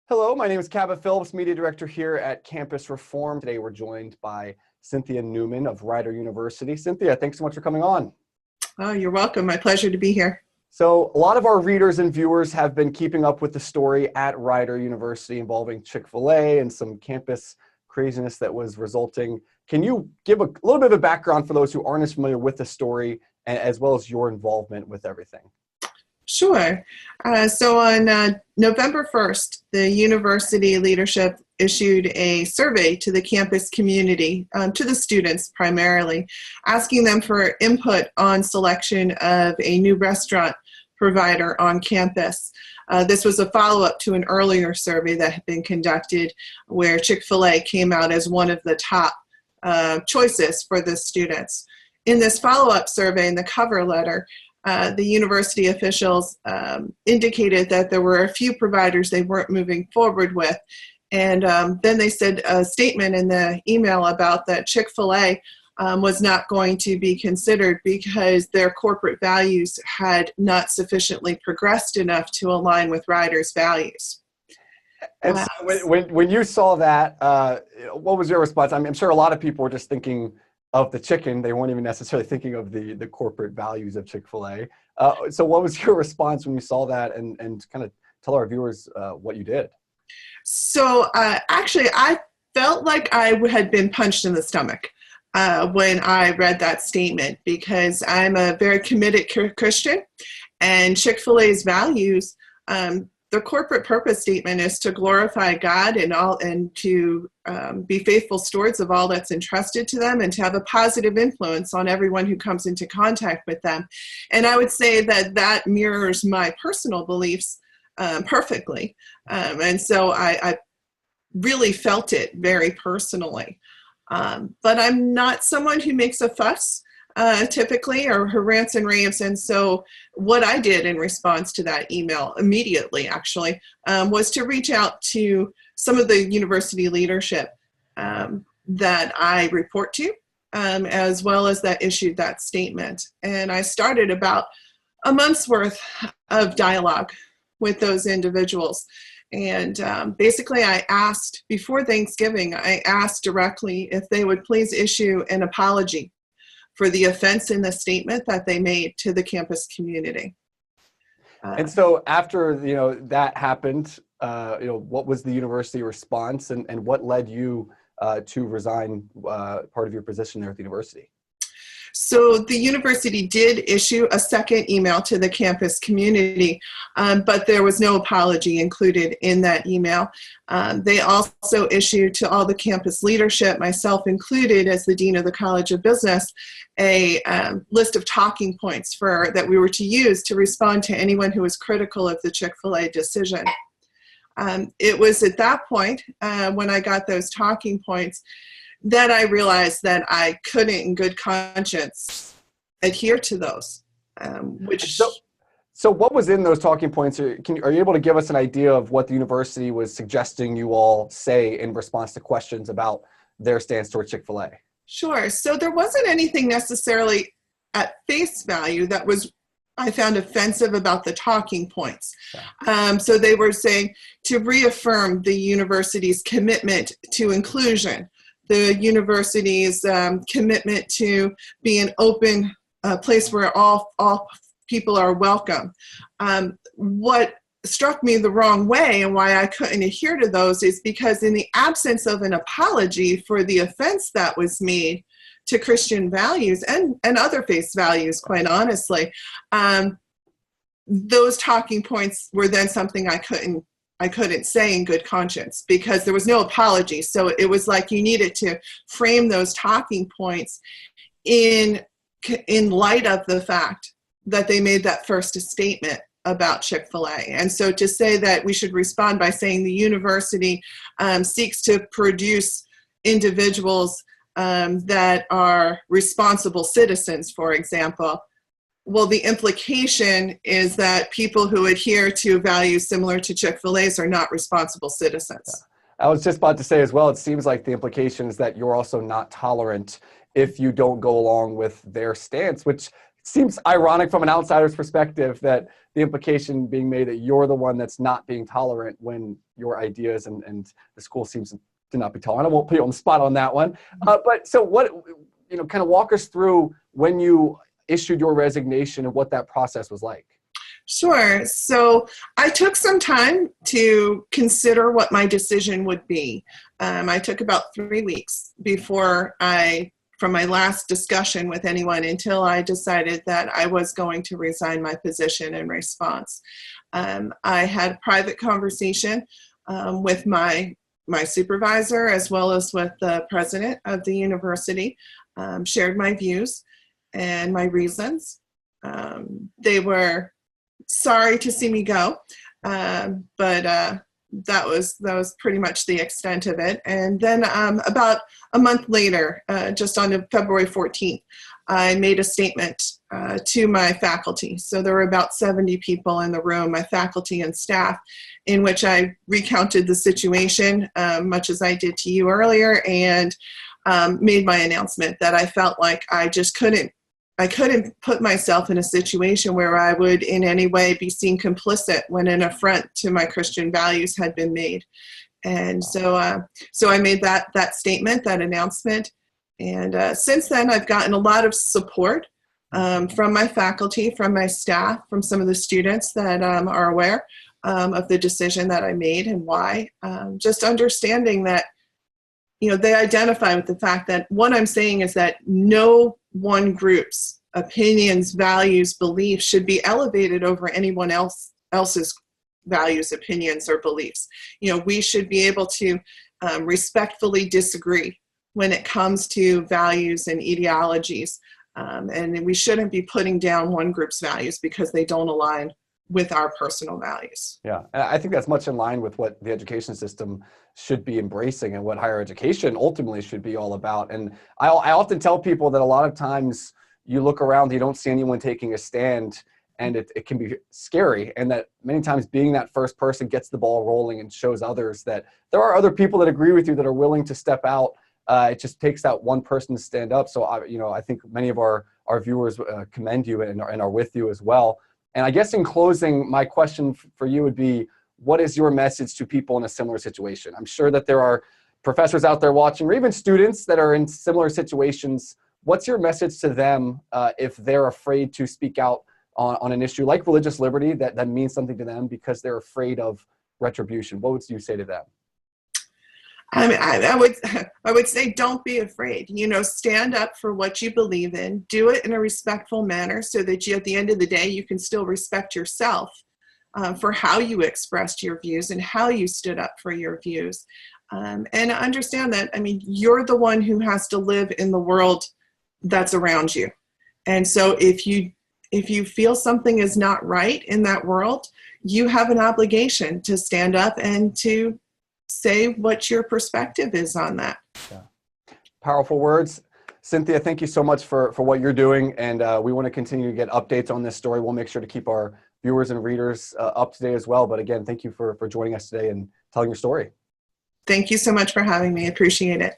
Hello, my name is Cabot, Phillips, Media Director here at Campus Reform. Today we're joined by Cynthia Newman of Rider University. Cynthia, thanks so much for coming on. Oh, you're welcome. My pleasure to be here. So a lot of our readers and viewers have been keeping up with the story at Rider University involving Chick Fil A and some campus craziness that was resulting. Can you give a little bit of a background for those who aren't as familiar with the story, as well as your involvement with everything? Sure. So on November 1st, the university leadership issued a survey to the campus community, to the students primarily, asking them for input on selection of a new restaurant provider on campus. This was a follow-up to an earlier survey that had been conducted where Chick Fil A came out as one of the top choices for the students. In this follow-up survey, in the cover letter, the university officials indicated that there were a few providers they weren't moving forward with. And then they said a statement in the email about that Chick Fil A was not going to be considered because their corporate values had not sufficiently progressed enough to align with Riders' values. And so when you saw that, what was your response? I'm sure a lot of people were just thinking of the chicken. They weren't even necessarily thinking of the corporate values of Chick Fil A. So what was your response when you saw that, and kind of tell our viewers what you did? So actually, I felt like I had been punched in the stomach when I read that statement, because I'm a very committed Christian, and Chick Fil A's values, the corporate purpose statement is to glorify God and to be faithful stewards of all that's entrusted to them, and to have a positive influence on everyone who comes into contact with them. And I would say that that mirrors my personal beliefs perfectly. And so I really felt it very personally. But I'm not someone who makes a fuss typically, or who rants and raves. And so what I did in response to that email immediately, actually, was to reach out to some of the university leadership that I report to, as well as that issued that statement. And I started about a month's worth of dialogue with those individuals. And basically I asked, before Thanksgiving, I asked directly if they would please issue an apology for the offense in the statement that they made to the campus community. And so after that happened, what was the university response, and what led you to resign part of your position there at the university? So the university did issue a second email to the campus community, but there was no apology included in that email. They also issued to all the campus leadership, myself included as the Dean of the College of Business, a list of talking points that we were to use to respond to anyone who was critical of the Chick Fil A decision. It was at that point, when I got those talking points, that I realized that I couldn't in good conscience adhere to those. So what was in those talking points? Are you able to give us an idea of what the university was suggesting you all say in response to questions about their stance toward Chick Fil A? Sure. So there wasn't anything necessarily at face value that I found offensive about the talking points. Yeah. So they were saying to reaffirm the university's commitment to inclusion, the university's commitment to be an open place where all people are welcome. What struck me the wrong way, and why I couldn't adhere to those, is because in the absence of an apology for the offense that was made to Christian values and other faith values, quite honestly, those talking points were then something I couldn't say in good conscience, because there was no apology. So it was like you needed to frame those talking points in light of the fact that they made that first statement about Chick Fil A. And so to say that we should respond by saying the university seeks to produce individuals that are responsible citizens, for example, well, the implication is that people who adhere to values similar to Chick Fil A's are not responsible citizens. Yeah. I was just about to say as well, it seems like the implication is that you're also not tolerant if you don't go along with their stance, which seems ironic from an outsider's perspective, that the implication being made that you're the one that's not being tolerant when your ideas, and the school seems to not be tolerant. I won't put you on the spot on that one. But so what, kind of walk us through when you issued your resignation and what that process was like. Sure. So I took some time to consider what my decision would be. I took about 3 weeks from my last discussion with anyone until I decided that I was going to resign my position in response. I had a private conversation with my supervisor as well as with the president of the university, shared my views and my reasons. They were sorry to see me go, but that was pretty much the extent of it. And then about a month later, just on February 14th, I made a statement to my faculty. So there were about 70 people in the room, my faculty and staff, in which I recounted the situation, much as I did to you earlier, and made my announcement that I felt like I couldn't put myself in a situation where I would in any way be seen complicit when an affront to my Christian values had been made. And so I made that statement, that announcement. And since then, I've gotten a lot of support from my faculty, from my staff, from some of the students that are aware of the decision that I made and why. Just understanding that, they identify with the fact that what I'm saying is that no one group's opinions, values, beliefs should be elevated over anyone else's values, opinions, or beliefs. We should be able to respectfully disagree when it comes to values and ideologies. And we shouldn't be putting down one group's values because they don't align with our personal values. Yeah, and I think that's much in line with what the education system should be embracing and what higher education ultimately should be all about. And I often tell people that a lot of times you look around, you don't see anyone taking a stand, and it can be scary. And that many times being that first person gets the ball rolling and shows others that there are other people that agree with you that are willing to step out. It just takes that one person to stand up. So I think many of our viewers commend you and are with you as well. And I guess in closing, my question for you would be, what is your message to people in a similar situation? I'm sure that there are professors out there watching, or even students that are in similar situations. What's your message to them if they're afraid to speak out on an issue like religious liberty that means something to them because they're afraid of retribution? What would you say to them? I would say don't be afraid. Stand up for what you believe in. Do it in a respectful manner so that at the end of the day, you can still respect yourself for how you expressed your views and how you stood up for your views. And understand that, you're the one who has to live in the world that's around you. And so if you feel something is not right in that world, you have an obligation to stand up and to say what your perspective is on that. Yeah. Powerful words. Cynthia, thank you so much for what you're doing. And we want to continue to get updates on this story. We'll make sure to keep our viewers and readers up to date as well. But again, thank you for joining us today and telling your story. Thank you so much for having me. Appreciate it.